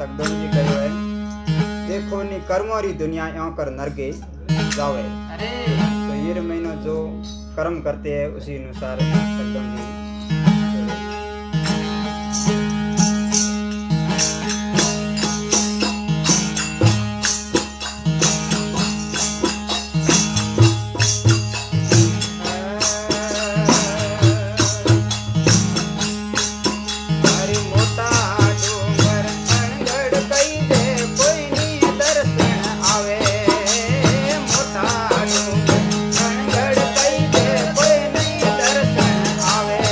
तकदम जी कहो है देखो नी कर्मों री दुनिया यहाँ कर नरके जावे। अरे तो ये महीनो जो कर्म करते हैं उसी अनुसार तकदम जी આવે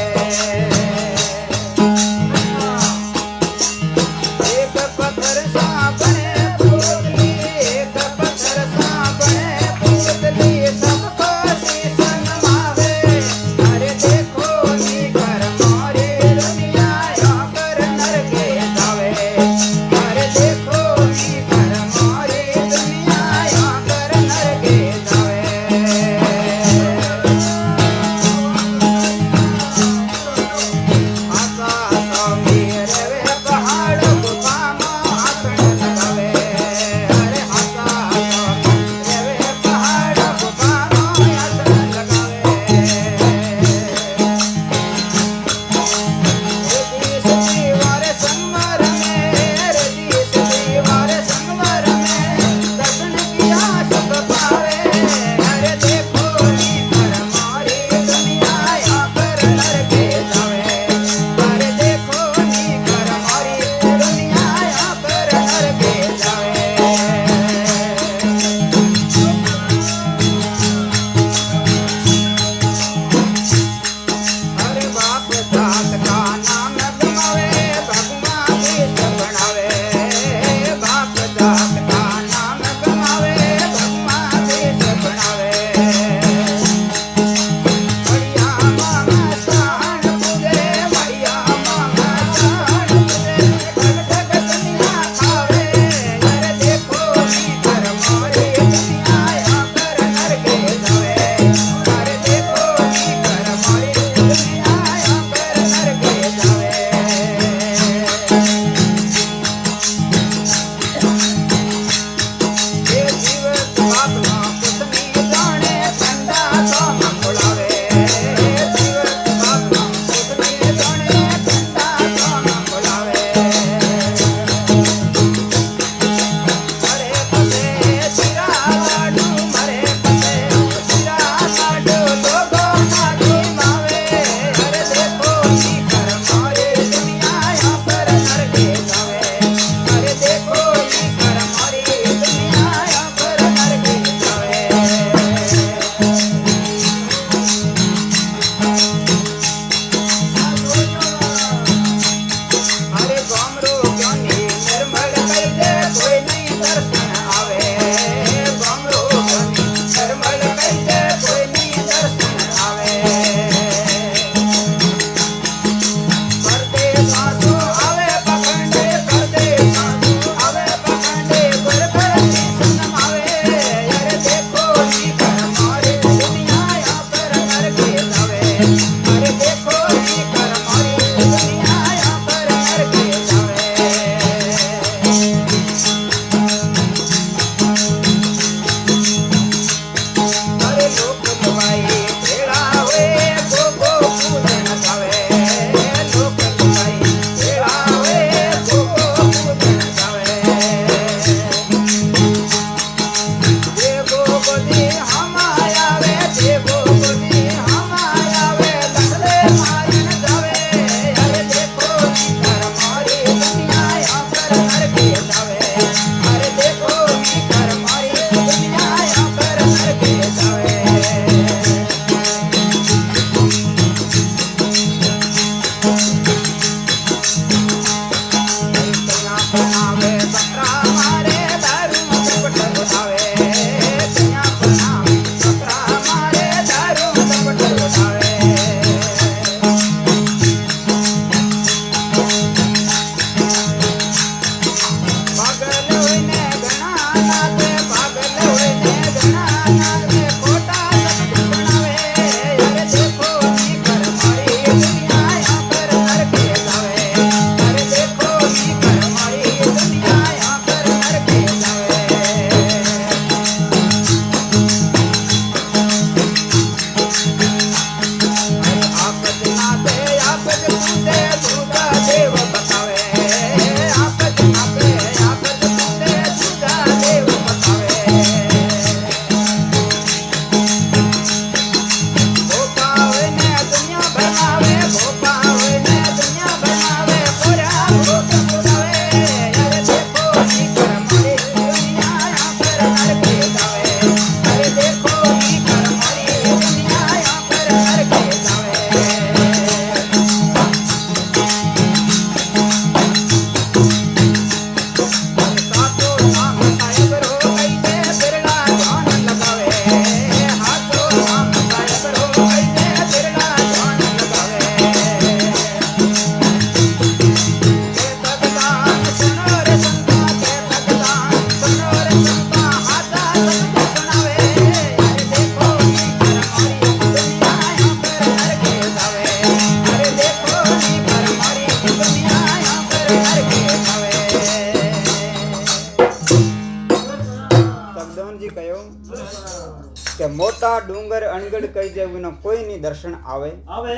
मोटा डूंगर अणगढ़ कई जे विनो कोई नहीं दर्शन आवे आवे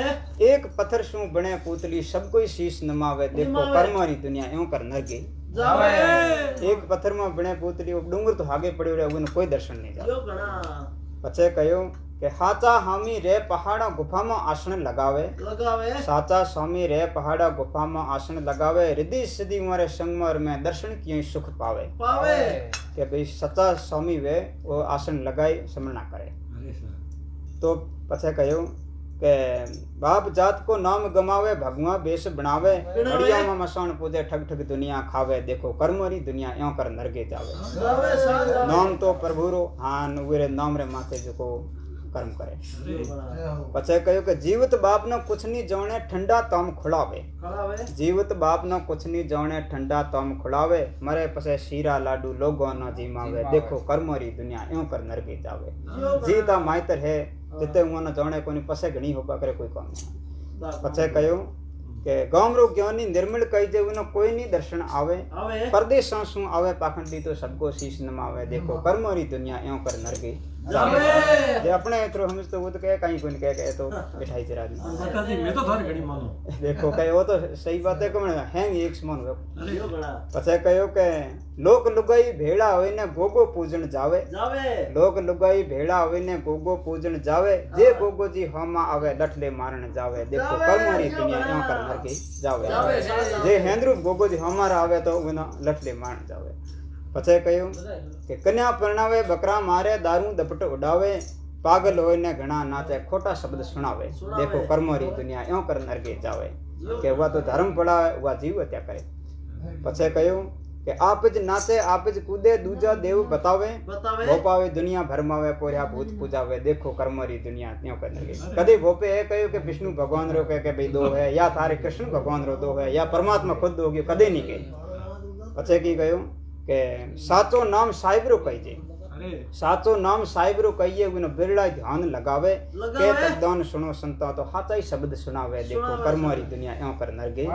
एक पत्थर शू बने पुतली सब कोई शीश नमावे देखो कर्मोरी दुनिया यूं कर नरगे जावे एक पत्थर में बने पुतली डूंगर तो आगे पड़े रहे विनो कोई दर्शन नहीं जावे यो घणा पछे कहो के हाचा हामी रे पहाड़ा गुफा में आसन लगावे साचा स्वामी रे पहाड़ा गुफा में आसन लगावे रिद्धि सिद्धि मारे संगमर में दर्शन किए सुख पावे के भाई सच्चा स्वामी वे वो आसन लगाई समरना करे तो पछे कहो के बाप जात को नाम गमावे भगवा बेस बनावे बढ़िया में मसान पूजे ठग ठग दुनिया खावे देखो कर्मोरी दुनिया यो कर नरगे जावे नाम तो प्रभु रो हान उरे नाम रे माथे जो कर्म करे पछे कहो के जीवित बाप न कुछ नहीं जाने ठंडा तम खुलावे जीवित बाप न कुछ नहीं जाने ठंडा तम खुलावे मरे पछे शीरा लाडू लोगो न जीमावे देखो कर्मोरी दुनिया यूं कर नरगे जावे जीता माइतर है जिते हुआ न जाने कोनी पछे घणी होपा करे कोई काम नहीं पछे कहो के गाम रो ज्ञानी निर्मल कई जे विनो कोई नहीं दर्शन आवे परदेश सु आवे पाखंडी तो सबको शीश नमावे देखो कर्मोरी दुनिया यूं कर नरगे जे अपने इतरो हम तो वो तो कहे कहीं कोई कहे तो बिठाई जरा दी मैं तो थारी घणी मानो देखो कहे वो तो सही बात है कमण हैंग एक समान हो पछे कहो के लोक लुगाई भेड़ा होए ने गोगो पूजन जावे लोक लुगाई भेड़ा होए ने गोगो पूजन जावे जे गोगो जी हमा आवे लठले मारन जावे देखो कर्मोरी दुनिया यूं कर नरगे जावे जे हेंद्रु गोगो जी हमारा आवे तो उना लठले मारन जावे पछे कहो के कन्या परणावे बकरा मारे दारू दपट उड़ावे पागल होए ने घणा नाचे खोटा शब्द सुनावे देखो कर्मोरी दुनिया यूं कर नरगे जावे के वह तो धर्म पड़ा वह जीव हत्या करे पछे कहो के आपज नाचे आपज कूदे दूजा देव बतावे भोपावे दुनिया भरमावे पोरिया भूत पूजावे देखो कर्मोरी दुनिया यूं कर नरगे कदी भोपे है कहो के विष्णु भगवान रो कहे के भाई दो है या थारे कृष्ण भगवान रो दो है या परमात्मा खुद दो गयो कदी नहीं कहे पछे की कहो के साचो नाम साहिब रो कहीजे साचो नाम साहिब रो कहिए विनो बिरड़ा ध्यान लगावे के तकदान सुनो संता तो हाचा ही शब्द सुनावे देखो कर्मोरी दुनिया यूं कर नरगे